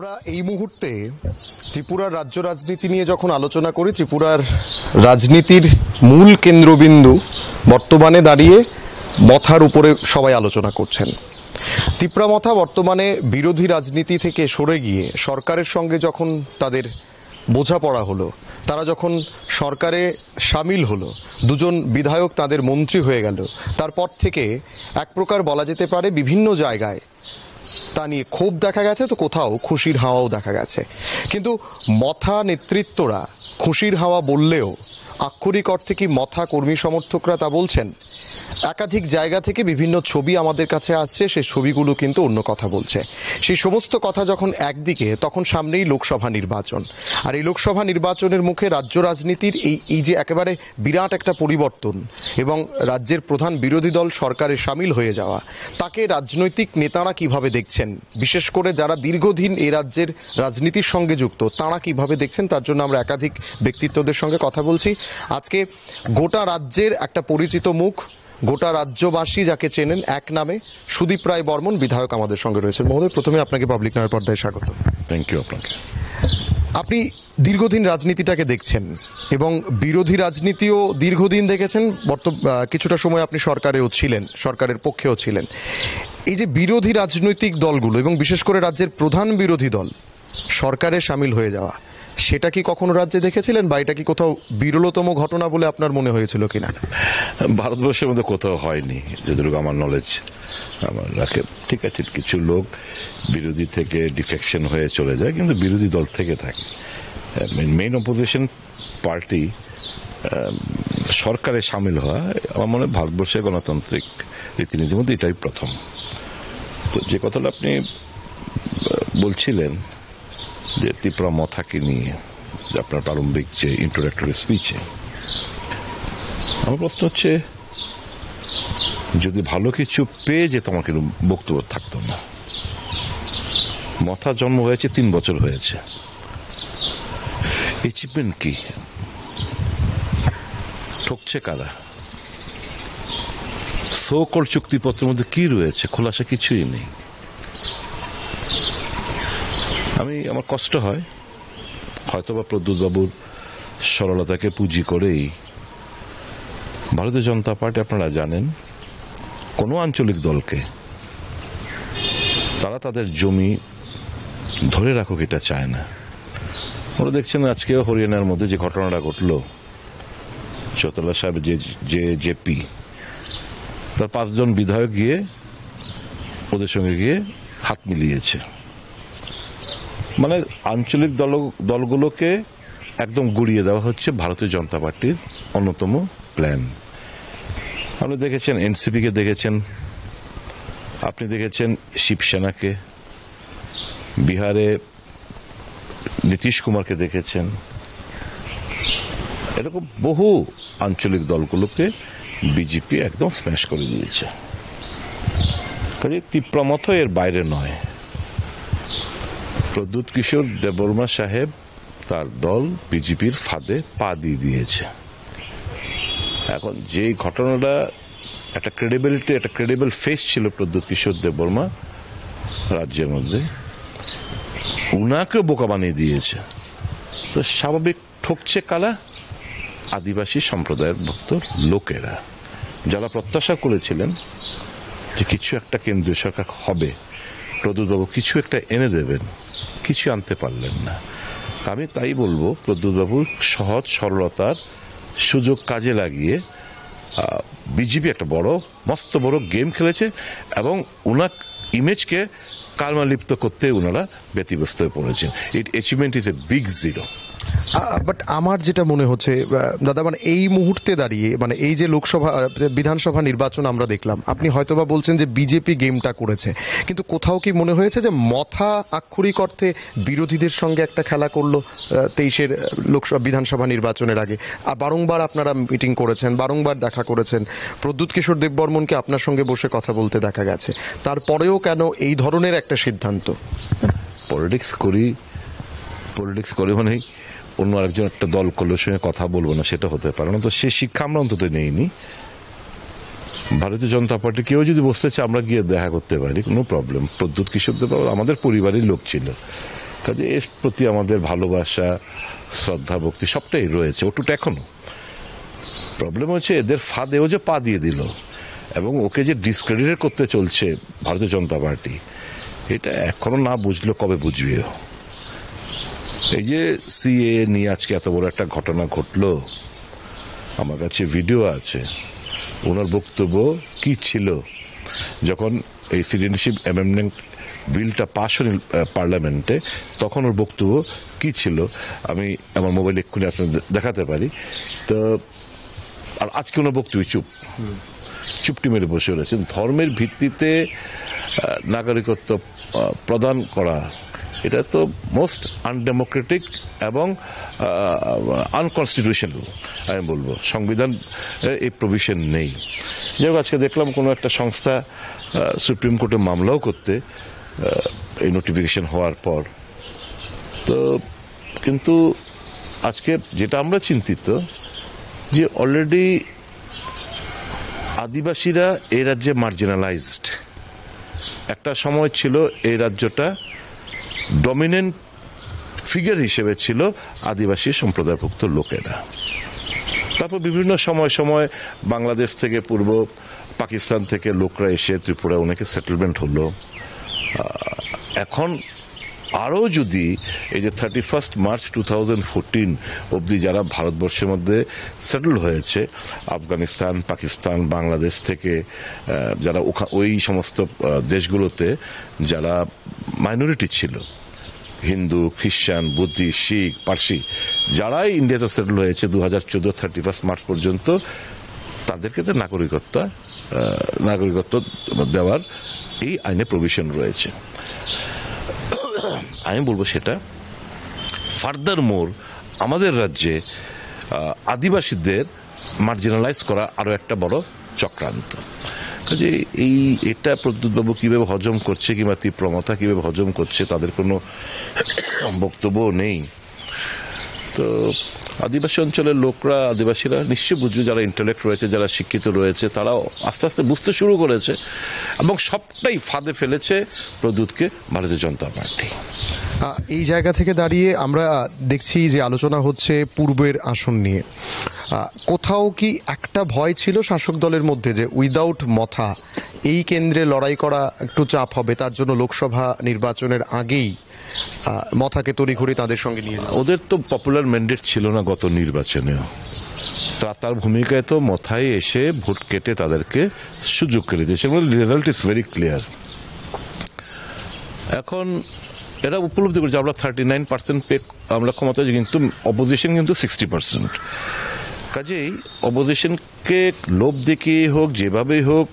আমরা এই মুহূর্তে ত্রিপুরার রাজ্য রাজনীতি নিয়ে যখন আলোচনা করি, ত্রিপুরার রাজনীতির মূল কেন্দ্রবিন্দু বর্তমানে দাঁড়িয়ে মথার উপরে সবাই আলোচনা করছেন। ত্রিপুরা মথা বর্তমানে বিরোধী রাজনীতি থেকে সরে গিয়ে সরকারের সঙ্গে যখন তাদের বোঝাপড়া হলো, তারা যখন সরকারে সামিল হলো, দুজন বিধায়ক তাদের মন্ত্রী হয়ে গেল, তারপর থেকে এক প্রকার বলা যেতে পারে বিভিন্ন জায়গায় তা নিয়ে ক্ষোভ দেখা গেছে, তো কোথাও খুশির হাওয়াও দেখা গেছে। কিন্তু মথা নেতৃত্বরা খুশির হাওয়া বললেও আক্ষরিক অর্থে কি মথা কর্মী সমর্থকরা তা বলছেন? একাধিক জায়গা থেকে বিভিন্ন ছবি আমাদের কাছে আসছে, সেই ছবিগুলো কিন্তু অন্য কথা বলছে। সেই সমস্ত কথা যখন একদিকে, তখন সামনেই লোকসভা নির্বাচন, আর এই লোকসভা নির্বাচনের মুখে রাজ্য রাজনীতির এই যে একেবারে বিরাট একটা পরিবর্তন এবং রাজ্যের প্রধান বিরোধী দল সরকারে সামিল হয়ে যাওয়া, তাকে রাজনৈতিক নেতারা কিভাবে দেখছেন, বিশেষ করে যারা দীর্ঘদিন এই রাজ্যের রাজনীতির সঙ্গে যুক্ত, তারা কিভাবে দেখছেন, তার জন্য আমরা একাধিক ব্যক্তিত্বদের সঙ্গে কথা বলছি। আজকে গোটা রাজ্যের একটা পরিচিত মুখ, গোটা রাজ্যবাসী যাকে চেনেন এক নামে, সুদীপ রায় বর্মন বিধায়ক আমাদের সঙ্গে রয়েছেন। মহোদয়, প্রথমে আপনাকে পাবলিক নয়ের পর্দায় স্বাগত। থ্যাংক ইউ আপনাকে। আপনি দীর্ঘদিন রাজনীতিটাকে দেখছেন এবং বিরোধী রাজনীতিও দীর্ঘদিন দেখেছেন, কিছুটা সময় আপনি সরকারেও ছিলেন, সরকারের পক্ষেও ছিলেন। এই যে বিরোধী রাজনৈতিক দলগুলো এবং বিশেষ করে রাজ্যের প্রধান বিরোধী দল সরকারে সামিল হয়ে যাওয়া, সেটা কি কখনো রাজ্যে দেখেছিলেন, বা এটা কি কোথাও বিরলতম ঘটনা বলে আপনার মনে হয়েছিল কিনা? ভারতবর্ষের মধ্যে কোথাও হয়নি, যতটুকু আমার নলেজ আমার রাখে। ঠিক আছে, কিছু লোক বিরোধী থেকে ডিফেকশন হয়ে চলে যায়, কিন্তু বিরোধী দল থেকে থাকে। মেইন অপোজিশন পার্টি সরকারে সামিল হওয়া আমার মনে হয় ভারতবর্ষের গণতান্ত্রিক রীতিনীতির মধ্যে এটাই প্রথম। তো যে কথাটা আপনি বলছিলেন যে ত্রিপুরা মথাকে নিয়ে, আপনার প্রারম্ভিক যে ইন্ট্রোডাক্টরি স্পিচে, আমার প্রশ্ন হচ্ছে, যদি ভালো কিছু পেয়ে যেত আমার কিন্তু বক্তব্য থাকতো না। মথা জন্ম হয়েছে 3 বছর হয়েছে, অ্যাচিভমেন্ট কি? ঠকছে কারা? সো-কল্ড চুক্তিপত্রের মধ্যে কি রয়েছে? খোলাসা কিছুই নেই। আমার কষ্ট হয়, হয়তোবা প্রদ্যুৎ বাবুর সরলতাকে পুঁজি করেই ভারতীয় জনতা পার্টি, আপনারা জানেন, কোনো আঞ্চলিক দলকে তারা তাদের জমি ধরে রাখুক এটা চায় না। ওরা দেখছেন আজকেও হরিয়ানার মধ্যে যে ঘটনাটা ঘটলো, চৌতলা সাহেব যে জেপি, তার 5 জন বিধায়ক গিয়ে ওদের সঙ্গে গিয়ে হাত মিলিয়েছে। মানে আঞ্চলিক দলগুলোকে একদম গুড়িয়ে দেওয়া হচ্ছে ভারতীয় জনতা পার্টির অন্যতম প্ল্যান। আপনি দেখেছেন এনসিপিকে, দেখেছেন, আপনি দেখেছেন শিবসেনাকে, বিহারে নীতিশ কুমারকে দেখেছেন। এরকম বহু আঞ্চলিক দলগুলোকে বিজেপি একদম স্ম্যাশ করে দিয়েছে। কাজে ত্রিপুরা মথা এর বাইরে নয়। প্রদ্যুৎ কিশোর দেববর্মা সাহেব তার দল বিজেপির ফাঁদে পা দিয়ে দিয়েছে। এখন যে ঘটনাটা একটা ক্রেডিবল ফেস ছিল প্রদ্যুৎ কিশোর দেববর্মা রাজ্যের মধ্যে, উনাকেও বোকা বানিয়ে দিয়েছে। তো স্বাভাবিক ঠকছে কারা? আদিবাসী সম্প্রদায়ের ভক্ত লোকেরা, যারা প্রত্যাশা করেছিলেন যে কিছু একটা কেন্দ্রীয় সরকার হবে, প্রদ্যুৎবাবু কিছু একটা এনে দেবেন, কিছু আনতে পারলেন না। আমি তাই বলবো, প্রদ্যুৎবাবুর সহজ সরলতার সুযোগ কাজে লাগিয়ে বিজেপি একটা মস্ত বড় গেম খেলেছে এবং ওনার ইমেজকে কালমালিপ্ত করতে ওনারা ব্যতিব্যস্ত হয়ে পড়েছেন। It achievement is a big zero. But আমার যেটা মনে হচ্ছে দাদা, মানে এই মুহূর্তে দাঁড়িয়ে, মানে এই যে বিধানসভা নির্বাচন আমরা দেখলাম, আপনি হয়তোবা বলছেন যে বিজেপি গেমটা করেছে, কিন্তু কোথাও কি মনে হয়েছে যে মথা আক্ষরিক অর্থে বিরোধীদের সঙ্গে একটা খেলা করলো 23-এর বিধানসভা নির্বাচনের আগে? বারংবার আপনারা মিটিং করেছেন, বারংবার দেখা করেছেন, প্রদ্যুৎ কিশোর দেববর্মনকে আপনার সঙ্গে বসে কথা বলতে দেখা গেছে, তারপরেও কেন এই ধরনের একটা সিদ্ধান্ত? পলিটিক্স করি মানে অন্য আরেকজন একটা দল করলে সঙ্গে কথা বলবো না, সেটা হতে পারে না। তো সে শিক্ষা আমরা অন্তত নেইনি। ভারতীয় জনতা পার্টি কেউ যদি বসতে চায় আমরা গিয়ে দেখা করতে পারি, কোনো প্রবলেম। প্রদ্যুৎ কিশোর দেব আমাদের পরিবারের লোক ছিল, কাজে এর প্রতি আমাদের ভালোবাসা, শ্রদ্ধা, ভক্তি সবটাই রয়েছে, ওটুটা এখনো। প্রবলেম হচ্ছে এদের ফাঁদেও যে পা দিয়ে দিল এবং ওকে যে ডিসক্রেডিট করতে চলছে ভারতীয় জনতা পার্টি, এটা এখনো না বুঝলো কবে বুঝবেও। এই যে সিএ নিয়ে আজকে এত বড় একটা ঘটনা ঘটলো, আমার কাছে ভিডিও আছে, ওনার বক্তব্য কি ছিল যখন এই সিটিজেনশিপ অ্যামেন্ডমেন্ট বিলটা পাশ হল পার্লামেন্টে, তখন ওর বক্তব্য কি ছিল আমি আমার মোবাইল এক্ষুনি আপনাদের দেখাতে পারি। তো আর আজকে ওনার বক্তব্য চুপটি মেরে বসে রয়েছেন। ধর্মের ভিত্তিতে নাগরিকত্ব প্রদান করা, এটা তো মোস্ট আনডেমোক্রেটিক এবং আনকনস্টিটিউশনাল আমি বলবো। সংবিধান এই প্রভিশন নেই। যাই হোক, আজকে দেখলাম কোনো একটা সংস্থা সুপ্রিম কোর্টে মামলাও করতে এই নোটিফিকেশন হওয়ার পর। তো কিন্তু আজকে যেটা আমরা চিন্তিত যে অলরেডি আদিবাসীরা এই রাজ্যে মার্জিনালাইজড। একটা সময় ছিল এই রাজ্যটা ডমিনেন্ট ফিগার হিসেবে ছিল আদিবাসী সম্প্রদায়ভুক্ত লোকেরা। তারপর বিভিন্ন সময় সময় বাংলাদেশ থেকে পূর্ব পাকিস্তান থেকে লোকরা এসে ত্রিপুরা অনেকে সেটেলমেন্ট হলো। এখন আরও যদি এই যে 31 মার্চ 2014 অবধি যারা ভারতবর্ষের মধ্যে সেটেল হয়েছে, আফগানিস্তান, পাকিস্তান, বাংলাদেশ থেকে যারা ওই সমস্ত দেশগুলোতে যারা মাইনরিটি ছিল, হিন্দু, খ্রিস্টান, বুদ্ধিস্ট, শিখ, পার্সি, যারাই ইন্ডিয়াতে সেটেল হয়েছে 2014 31 মার্চ পর্যন্ত, তাদেরকে তো নাগরিকত্ব দেওয়ার এই আইনে প্রভিশন রয়েছে। আমি বলবো সেটা ফার্দার মোর আমাদের রাজ্যে আদিবাসীদের মার্জিনালাইজ করা আরো একটা বড় চক্রান্ত। কাজে এটা প্রদ্যুৎবাবু কিভাবে হজম করছে কিংবা তীব্রমতা কিভাবে হজম করছে তাদের কোনো বক্তব্য নেই। তো আদিবাসী অঞ্চলের লোকরা, আদিবাসীরা নিশ্চয়ই বুঝবে, যারা ইন্টেলেক্ট রয়েছে, যারা শিক্ষিত রয়েছে, তারাও আস্তে আস্তে বুঝতে শুরু করেছে এবং সবটাই ফাঁদে ফেলেছে প্রদ্যুৎকে ভারতীয় জনতা পার্টি। এই জায়গা থেকে দাঁড়িয়ে আমরা দেখছি যে আলোচনা হচ্ছে পূর্বের আসন নিয়ে। কোথাও কি একটা ভয় ছিল শাসক দলের মধ্যে যে উইদাউট মথা এই কেন্দ্রে লড়াই করা একটু চাপ হবে, তার জন্য লোকসভা নির্বাচনের আগেই মথাকে তড়িঘড়ি তাদের সঙ্গে নিয়ে যাওয়া? ওদের তো পপুলার ম্যান্ডেট ছিল না গত নির্বাচনেও, তার ভূমিকায় তো মথায় এসে ভোট কেটে তাদেরকে সুযোগ করে দিয়েছে। Result is very clear. এখন এরা উপলব্ধি করছে আমরা 39% আমরা ক্ষমতা, কিন্তু অপোজিশন কিন্তু 60%। কাজেই অপোজিশনকে লোভ দেখিয়ে হোক, যেভাবেই হোক,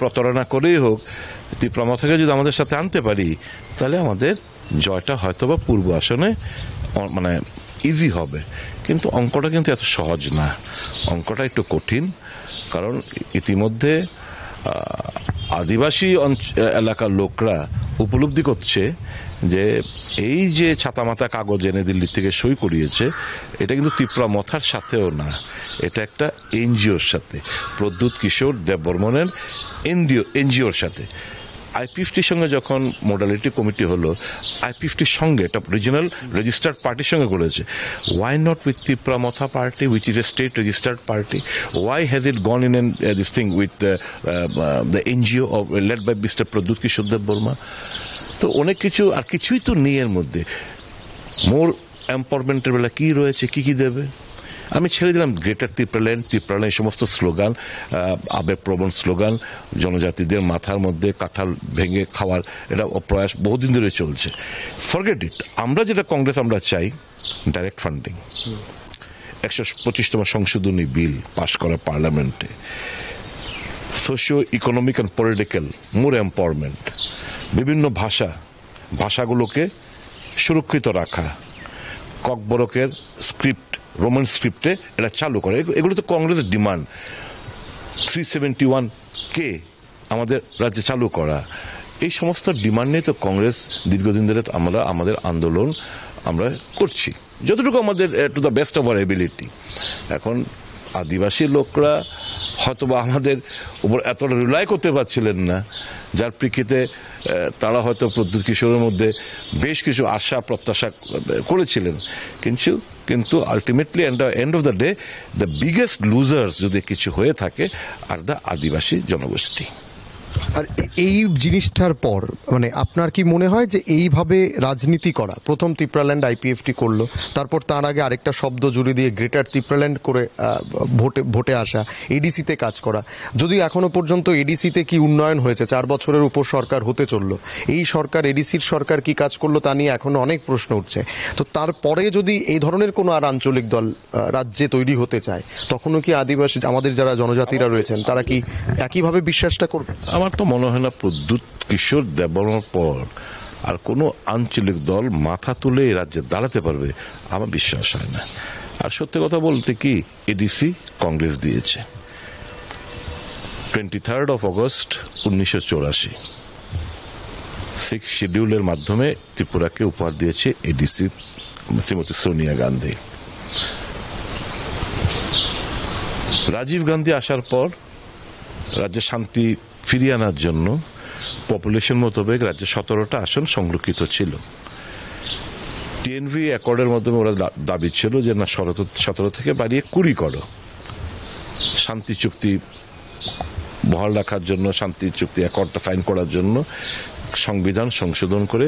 প্রতারণা করেই হোক, তীব্রমথাকে যদি আমাদের সাথে আনতে পারি তাহলে আমাদের জয়টা হয়তো বা পূর্ব আসনে মানে ইজি হবে। কিন্তু অঙ্কটা কিন্তু এত সহজ না, অঙ্কটা একটু কঠিন। কারণ ইতিমধ্যে আদিবাসী এলাকার লোকরা উপলব্ধি করছে যে এই যে ছাতামাতা কাগজ এনে দিল্লি থেকে সই করিয়েছে, এটা কিন্তু তীব্রমথার সাথেও না, এটা একটা এনজিওর সাথে, প্রদ্যুৎ কিশোর দেববর্মনের এনজিওর সাথে। আই-50 সঙ্গে যখন মোডালিটি কমিটি হলো, আই-50 সঙ্গে একটা রিজিনাল রেজিস্টার্ড পার্টির সঙ্গে করেছে। Why not with Tipra Motha party which is a state registered party? Why has it gone in this thing with the NGO led by mister Pradyot Kishore Debbarma? তো অনেক কিছু, আর কিছুই তো নেই এর মধ্যে। মোর এম্পাওয়ারমেন্টের বেলা কি রয়েছে, কি দেবে? আমি ছেড়ে দিলাম গ্রেটার ত্রিপুরাল্যান্ড, এই সমস্ত স্লোগান, আবেগপ্রবণ স্লোগান, জনজাতিদের মাথার মধ্যে কাঁঠাল ভেঙে খাওয়ার এটা প্রয়াস বহুদিন ধরে চলছে। Forget it. আমরা যেটা কংগ্রেস আমরা চাই, ডাইরেক্ট ফান্ডিং, 125তম সংশোধনী বিল পাশ করা পার্লামেন্টে, socio economic and political more empowerment, বিভিন্ন ভাষাগুলোকে সুরক্ষিত রাখা, ককবরকের স্ক্রিপ্ট, রোমান স্ক্রিপ্টে এটা চালু করে, এগুলো তো কংগ্রেসের ডিমান্ড। 371K আমাদের রাজ্যে চালু করা, এই সমস্ত ডিমান্ড নিয়ে তো কংগ্রেস দীর্ঘদিন ধরে আমরা আমাদের আন্দোলন আমরা করছি, যতটুকু আমাদের to the best of our ability. এখন আদিবাসী লোকরা হয়তোবা আমাদের উপর এতটা রিলাই করতে পারছিলেন না, যার প্রেক্ষিতে তারা হয়তো প্রদ্যুৎ কিশোরের মধ্যে বেশ কিছু আশা প্রত্যাশা করেছিলেন। কিন্তু ultimately end of the day the biggest losers যদি কিছু হয়ে থাকে আর দ্য আদিবাসী জনগোষ্ঠী। আর এই জিনিসটার পর মানে আপনার কি মনে হয় যে এইভাবে রাজনীতি করা, প্রথম তিপ্রাল্যান্ড আইপিএফটি করলো, তারপর তার আগে আরেকটা শব্দ জুড়ে দিয়ে গ্রেটার তিপ্রাল্যান্ড করে ভোটে আসা, এডিসিতে কাজ করা, যদি এখনো পর্যন্ত এডিসিতে কি উন্নয়ন হয়েছে, 4 বছরের উপর সরকার হতে চললো, এই সরকার এডিসির সরকার কি কাজ করলো তা নিয়ে এখনো অনেক প্রশ্ন উঠছে। তো তারপরে যদি এই ধরনের কোনো আর আঞ্চলিক দল রাজ্যে তৈরি হতে চায়, তখনও কি আদিবাসী আমাদের যারা জনজাতিরা রয়েছেন তারা কি একইভাবে বিশ্বাসটা করবে? আমার তো মনে হয় না প্রদ্যুৎ কিশোর দেববর্মার পর আর কোনো আঞ্চলিক দল মাথা তুলে এই রাজ্যে দাঁড়াতে পারবে, আমার বিশ্বাস হয় না। আর সত্যি কথা বলতে কি, এডিসি কংগ্রেস দিয়েছে 23 অগস্ট 1984 6 শিডিউলের মাধ্যমে ত্রিপুরাকে উপহার দিয়েছে এডিসি শ্রীমতী সোনিয়া গান্ধী। রাজীব গান্ধী আসার পর রাজ্যে শান্তি ফিরিয়ে আনার জন্য পপুলেশন মোতাবেক রাজ্যে 17টা আসন সংরক্ষিত ছিল। টিএনভি অ্যাকর্ডের মাধ্যমে ওরা দাবি ছিল যে না 17 থেকে বাড়িয়ে 20 করো, শান্তি চুক্তি বহাল রাখার জন্য, শান্তি চুক্তি অ্যাকর্ডটা সাইন করার জন্য সংবিধান সংশোধন করে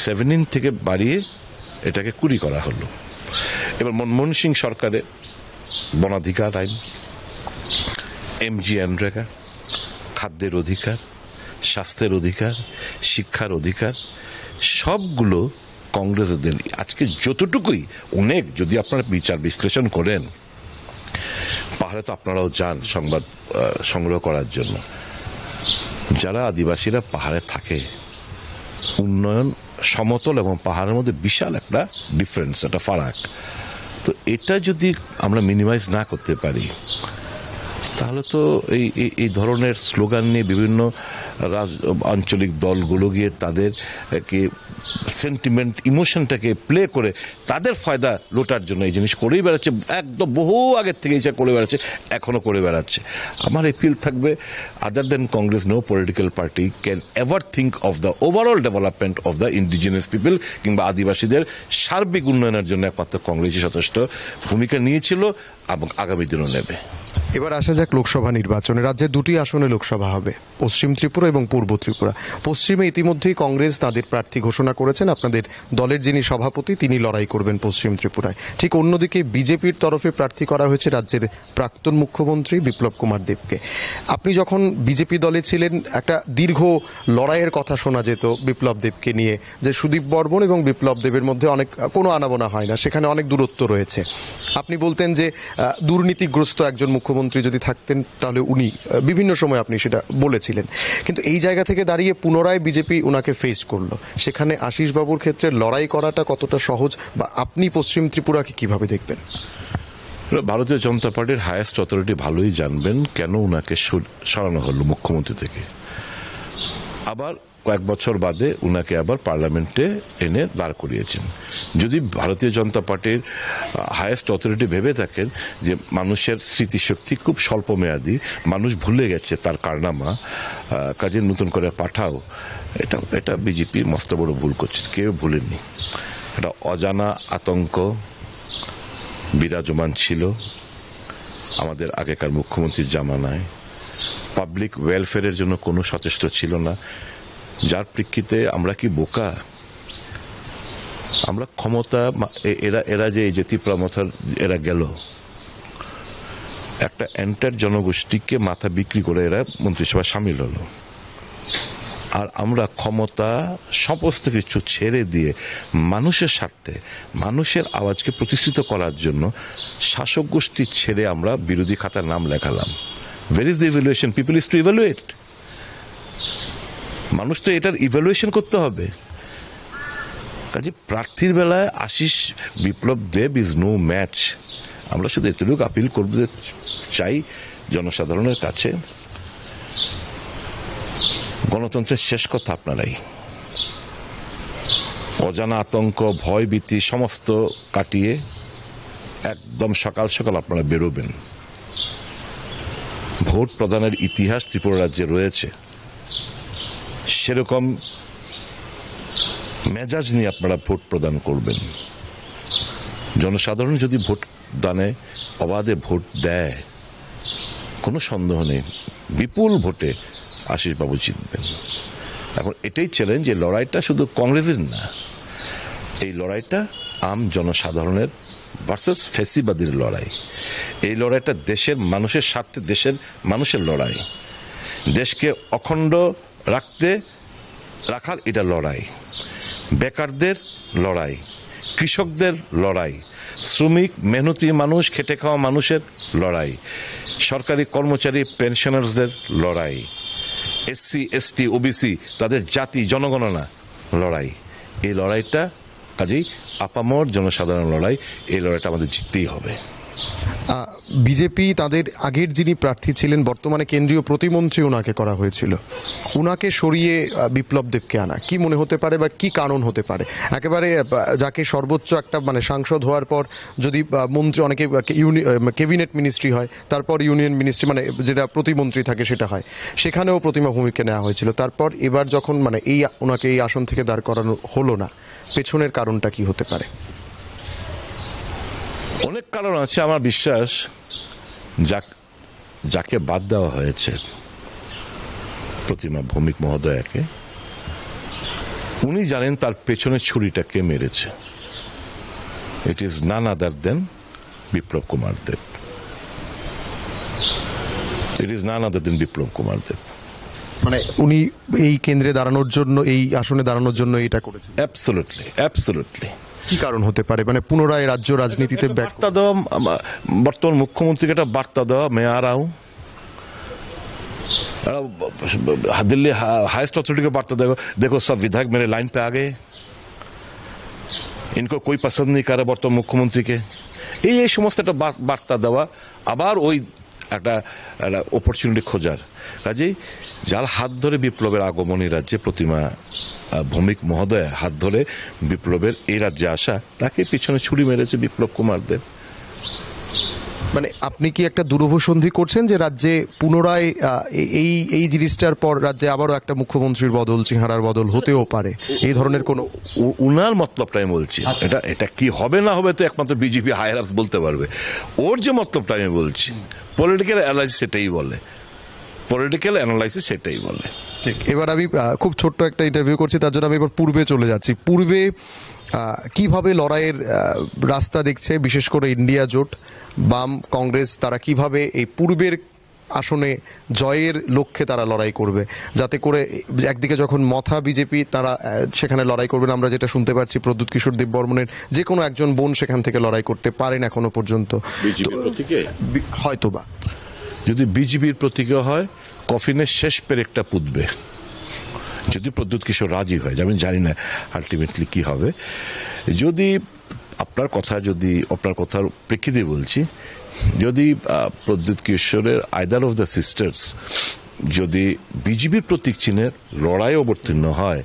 17 থেকে বাড়িয়ে এটাকে 20 করা হলো। এবার মনমোহন সিং সরকারে বনাধিকার আইন, এমজি এনরেগা, খাদ্যের অধিকার, স্বাস্থ্যের অধিকার, শিক্ষার অধিকার, সবগুলো কংগ্রেসের দেন। আজকে যতটুকুই অনেক যদি আপনারা বিচার বিশ্লেষণ করেন, পাহাড়ে তো আপনারাও যান সংবাদ সংগ্রহ করার জন্য, যারা আদিবাসীরা পাহাড়ে থাকে, উন্নয়ন সমতল এবং পাহাড়ের মধ্যে বিশাল একটা ডিফারেন্স, একটা ফারাক। তো এটা যদি আমরা মিনিমাইজ না করতে পারি, তাহলে তো এই ধরনের স্লোগান নিয়ে বিভিন্ন আঞ্চলিক দলগুলো গিয়ে তাদেরকে সেন্টিমেন্ট ইমোশনটাকে প্লে করে তাদের ফায়দা লোটার জন্য এই জিনিস করেই বেড়াচ্ছে, একদম বহু আগের থেকে এই করে বেড়াচ্ছে, এখনো করে বেড়াচ্ছে। আমার এপিল থাকবে, other than Congress no political party can ever think of the overall development of the indigenous people কিংবা আদিবাসীদের সার্বিক উন্নয়নের জন্য একমাত্র কংগ্রেসই যথেষ্ট ভূমিকা নিয়েছিল এবং আগামী দিনও নেবে। এবার আসা যাক লোকসভা নির্বাচনে। রাজ্যে 2টি আসনে লোকসভা হবে, পশ্চিম ত্রিপুরা এবং পূর্ব ত্রিপুরা। পশ্চিমে ইতিমধ্যেই কংগ্রেস তাদের প্রার্থী ঘোষণা করেছেন, আপনাদের দলের যিনি সভাপতি তিনি লড়াই করবেন পশ্চিম ত্রিপুরায়। ঠিক অন্যদিকে বিজেপির তরফে প্রার্থী করা হয়েছে রাজ্যের প্রাক্তন মুখ্যমন্ত্রী বিপ্লব কুমার দেবকে। আপনি যখন বিজেপি দলে ছিলেন একটা দীর্ঘ লড়াইয়ের কথা শোনা যেত বিপ্লব দেবকে নিয়ে, যে সুদীপ বর্মন এবং বিপ্লব দেবের মধ্যে অনেক কোনো আনাগোনা হয় না, সেখানে অনেক দূরত্ব রয়েছে। আপনি বলতেন যে দুর্নীতিগ্রস্ত একজন মুখ্যমন্ত্রী যদি থাকতেন তাহলে উনি, বিভিন্ন সময় আপনি সেটা বলেছিলেন। কিন্তু এই জায়গা থেকে দাঁড়িয়ে পুনরায় বিজেপি ওনাকে ফেস করলো, সেখানে আশিস বাবুর ক্ষেত্রে লড়াই করাটা কতটা সহজ, বা আপনি পশ্চিম ত্রিপুরাকে কিভাবে দেখবেন? ভারতীয় জনতা পার্টির হায়েস্ট অথরিটি ভালোই জানবেন কেন উনাকে সরানো হলো মুখ্যমন্ত্রী থেকে। আবার কয়েক বছর বাদে উনাকে আবার পার্লামেন্টে এনে দাঁড় করিয়েছেন। যদি ভারতীয় জনতা পার্টির হায়েস্ট অথরিটি ভেবে থাকেন যে মানুষের স্মৃতিশক্তি খুব স্বল্প মেয়াদী, মানুষ ভুলে গেছে তার কারনামা, কাজে নতুন করে পাঠাও, এটা বিজেপি মস্ত বড় ভুল করছে। কেউ ভুলেননি। এটা অজানা আতঙ্ক বিরাজমান ছিল আমাদের আগেকার মুখ্যমন্ত্রীর জামানায়। পাবলিক ওয়েলফেয়ারের জন্য কোনো সচেষ্ট ছিল না, যার প্রেক্ষিতে আমরা কি বোকা? আমরা ক্ষমতা, এরা যে ত্রিপুরা এরা গেল, একটা এন্টার জনগোষ্ঠীকে মাথা বিক্রি করে এরা মন্ত্রিসভায় সামিল হলো। আর আমরা ক্ষমতা সমস্ত কিছু ছেড়ে দিয়ে মানুষের স্বার্থে, মানুষের আওয়াজকে প্রতিষ্ঠিত করার জন্য শাসক গোষ্ঠী ছেড়ে আমরা বিরোধী খাতার নাম লেখালাম। Where is the evaluation? People is to evaluate. মানুষ তো এটার ইভ্যালুয়েশন করতে হবে। কাজে প্রার্থীর বেলায় Ashis Biplab Deb is no match. আমরা শুধু এতটুকু আপিল করতে চাই জনসাধারণের কাছে, গণতন্ত্রের শেষ কথা আপনারাই। অজানা আতঙ্ক, ভয় ভীতি সমস্ত কাটিয়ে একদম সকাল সকাল আপনারা বেরোবেন ভোট প্রদানের ইতিহাস ত্রিপুরা রাজ্যে রয়েছে, সেরকম মেজাজ নিয়ে আপনারা ভোট প্রদান করবেন। জনসাধারণ যদি ভোট দানে অবাধে ভোট দেয়, কোনো সন্দেহ নেই বিপুল ভোটে আশিস বাবু জিতবেন। এখন এটাই চ্যালেঞ্জ, এই লড়াইটা শুধু কংগ্রেসের না, এই লড়াইটা আম জনসাধারণের ভার্সেস ফ্যাসিবাদীর লড়াই। এই লড়াইটা দেশের মানুষের স্বার্থে, দেশের মানুষের লড়াই, দেশকে অখণ্ড রাখার এটা লড়াই, বেকারদের লড়াই, কৃষকদের লড়াই, শ্রমিক মেহনতি মানুষ, খেটে খাওয়া মানুষের লড়াই, সরকারি কর্মচারী পেনশনার্সদের লড়াই, এসসি এসটি ওবিসি তাদের জাতি জনগণনা লড়াই। এই লড়াইটা কাজেই আপামর জনসাধারণ লড়াই, এই লড়াইটা আমাদের জিততেই হবে। বিজেপি তাদের আগের যিনি প্রার্থী ছিলেন, বর্তমানে কেন্দ্রীয় প্রতিমন্ত্রী ওনাকে করা হয়েছিল, ওনাকে সরিয়ে বিপ্লব দেবকে আনা কি মনে হতে পারে বা কি কারণ হতে পারে? একেবারে যাকে সর্বোচ্চ একটা মানে সাংসদ হওয়ার পর যদি মন্ত্রী, অনেকে ক্যাবিনেট মিনিস্ট্রি হয়, তারপর ইউনিয়ন মিনিস্ট্রি মানে যেটা প্রতিমন্ত্রী থাকে সেটা হয়, সেখানেও প্রতিমা ভূমিকা নেওয়া হয়েছিল। তারপর এবার যখন মানে ওনাকে এই আসন থেকে দাঁড় করানো হলো না, পেছনের কারণটা কি হতে পারে? অনেক কারণ আছে। আমার বিশ্বাস যাকে বাদ দেওয়া হয়েছে, প্রতিমা ভৌমিক মহোদয়াকে, উনি জানেন তার পেছনে ছুরিটা কে মেরেছে। It is none other than Biplab Kumar Deb. It is none other than Biplab Kumar Deb. মানে উনি এই কেন্দ্রে দাঁড়ানোর জন্য, এই আসনে দাঁড়ানোর জন্য এটা করেছেন। Absolutely, absolutely. কি কারণ হতে পারে? মানে পুনরায় রাজ্য রাজনীতিতে বার্তা দেওয়া, বর্তমান মুখ্যমন্ত্রীকে একটা বার্তা দেওয়া, मैं आ रहा हूं। दिल्ली हाईएस्ट अथॉरिटी को बार्ता देगा, देखो सब विधायक मेरे लाइन पे आ गए, इनको कोई पसंद नहीं कर रहा বর্তমান মুখ্যমন্ত্রীকে। এই সমস্ত একটা বার্তা দেওয়া, আবার ওই একটা অপরচুনিটি খোঁজার। কাজেই যার হাত ধরে বিপ্লবের আগমনী রাজ্যে প্রতিমা ভৌমিক মহোদয় হাত ধরে বিপ্লবের এই রাজ্যে আসা, তাকে পিছনে ছুরি মেরেছে বিপ্লব কুমার দেব। মানে আপনি কি একটা দুরভসন্ধি করছেন যে রাজ্যে পুনরায় এই জিনিসটার পর রাজ্যে আবারও একটা মুখ্যমন্ত্রীর বদল, চেহারার বদল হতেও পারে, এই ধরনের কোনো? উনার মতলবটা আমি বলছি। এটা কি হবে না হবে তো একমাত্র বিজেপি হায়ার আপস বলতে পারবে। ওর যে মতলবটা আমি বলছি, পলিটিক্যাল অ্যানালাইসিস সেটাই বলে, পলিটিক্যাল অ্যানালাইসিস সেটাই বলে। ঠিক। এবার আমি খুব ছোট্ট একটা ইন্টারভিউ করছি, তার জন্য আমি এবার পূর্বে চলে যাচ্ছি। পূর্বে কিভাবে লড়াইয়ের রাস্তা দেখছে বিশেষ করে ইন্ডিয়া জোট, বাম, কংগ্রেস, তারা কিভাবে এই পূর্বের আসনে জয়ের লক্ষ্যে তারা লড়াই করবে, যাতে করে একদিকে যখন মথা বিজেপি তারা সেখানে লড়াই করবেন, আমরা যেটা শুনতে পাচ্ছি প্রদ্যুৎ কিশোর দেববর্মনের যে কোনো একজন বোন সেখান থেকে লড়াই করতে পারেন এখনো পর্যন্ত, হয়তোবা যদি বিজেপির প্রতীকে হয় কফিনের শেষ পেরেকটা পুঁতবে, যদি প্রদ্যুৎ কিশোর রাজি হয়। আমি জানি না আলটিমেটলি কি হবে। যদি আপনার কথার প্রেক্ষিতে বলছি, যদি প্রদ্যুৎ কিশোরের আইদার অফ দ্য সিস্টার্স যদি বিজেপির প্রতীক চিহ্নের লড়াই অবতীর্ণ হয়,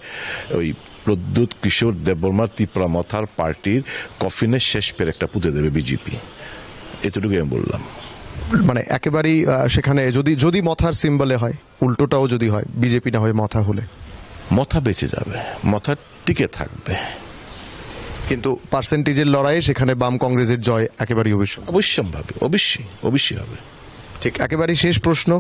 ওই প্রদ্যুৎ কিশোর দেববর্মার ত্রিপুরা মথার পার্টির কফিনের শেষ পেরেকটা পুঁতে দেবে বিজেপি। এতটুকু আমি বললাম। মানে একেবারেই সেখানে যদি মথার সিম্বলে হয়, উল্টোটাও যদি হয়, বিজেপি না হয় মথা হলে, মথা বেঁচে যাবে, মথা টিকে থাকবে, কিন্তু পার্সেন্টেজের লড়াইয়ে সেখানে বাম কংগ্রেসের জয় একেবারেই অবশ্যম্ভাবী, অবশ্যই হবে। ঠিক। একেবারেই শেষ প্রশ্ন,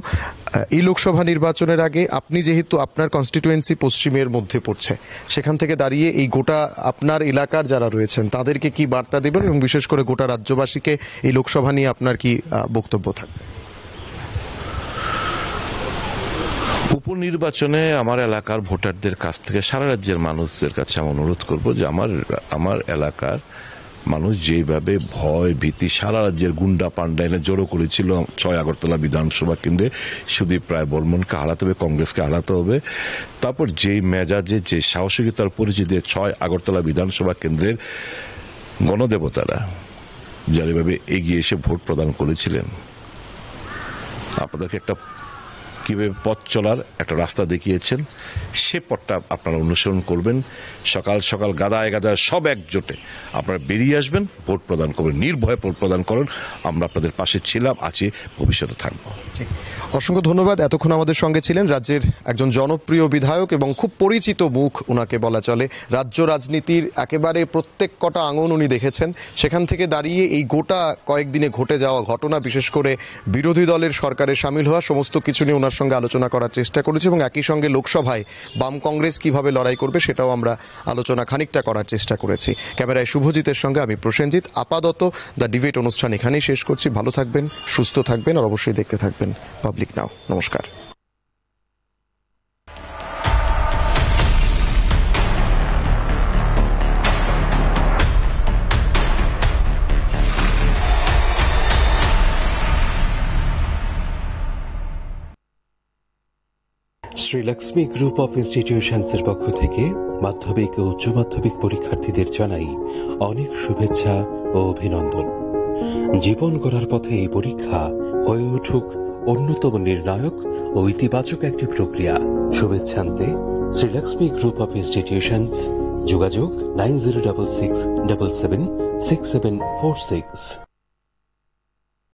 এই লোকসভা নির্বাচনের আগে আপনি যেহেতু আপনার কনস্টিটুয়েন্সি পশ্চিমের মধ্যে পড়ছে, সেখান থেকে দাঁড়িয়ে এই গোটা আপনার এলাকার যারা রয়েছেন তাদেরকে কি বার্তা দেবেন এবং বিশেষ করে গোটা রাজ্যবাসীকে এই লোকসভা নিয়ে আপনার কি বক্তব্য থাকবে? উপনির্বাচনে আমার এলাকার ভোটারদের কাছ থেকে সারা রাজ্যের মানুষদের কাছে আমি অনুরোধ করব যে আমার এলাকার মানুষ যেভাবে ভয় ভীতি সারা রাজ্যের গুন্ডা পান্ডা এনে জড়ো করেছিল 6 আগরতলা বিধানসভা কেন্দ্রে, সুদীপ রায় বর্মনকে হারাতে হবে, কংগ্রেসকে হারাতে হবে, তারপর যেই মেজাজে যে সাহসিকতার পরিচয় দিয়ে 6 আগরতলা বিধানসভা কেন্দ্রের গণদেবতারা যেভাবে এগিয়ে এসে ভোট প্রদান করেছিলেন, আপনাদেরকে একটা কিভাবে পথ চলার একটা রাস্তা দেখিয়েছেন, সে পথটা আপনারা অনুসরণ করবেন। সকাল সকাল গাদায় গাদায় সব একজোটে আপনারা বেরিয়ে আসবেন, ভোট প্রদান করবেন, নির্ভয়ে ভোট প্রদান করেন। আমরা আপনাদের পাশে ছিলাম, আছি, ভবিষ্যতে থাকবো। অসংখ্য ধন্যবাদ। এতক্ষণ আমাদের সঙ্গে ছিলেন রাজ্যের একজন জনপ্রিয় বিধায়ক এবং খুব পরিচিত মুখ ওনাকে বলা চলে। রাজ্য রাজনীতির একেবারে প্রত্যেক কটা আঙুন উনি দেখেছেন। সেখান থেকে দাঁড়িয়ে এই গোটা কয়েকদিনে ঘটে যাওয়া ঘটনা, বিশেষ করে বিরোধী দলের সরকারে সামিল হওয়া, সমস্ত কিছু নিয়ে ওনার সঙ্গে আলোচনা করার চেষ্টা করেছি এবং একই সঙ্গে লোকসভায় বাম কংগ্রেস কিভাবে লড়াই করবে সেটাও আমরা আলোচনা খানিকটা করার চেষ্টা করেছি। ক্যামেরায় শুভজিতের সঙ্গে আমি প্রসেনজিৎ। আপাতত দ্য ডিবেট অনুষ্ঠান এখানেই শেষ করছি। ভালো থাকবেন, সুস্থ থাকবেন আর অবশ্যই দেখতে থাকবেন পাবলিক নাও। নমস্কার। শ্রীলক্ষ্মী গ্রুপ অফ ইনস্টিটিউশনসের পক্ষ থেকে মাধ্যমিক ও উচ্চ মাধ্যমিক পরীক্ষার্থীদের জানাই অনেক শুভেচ্ছা ও অভিনন্দন। জীবন গড়ার পথে এই পরীক্ষা হয়ে উঠুক অন্যতম নির্ণায়ক ও ইতিবাচক একটি প্রক্রিয়া। শুভেচ্ছান্তে শ্রীলক্ষ্মী গ্রুপ অফ ইনস্টিটিউশনস। যোগাযোগ 9066776746।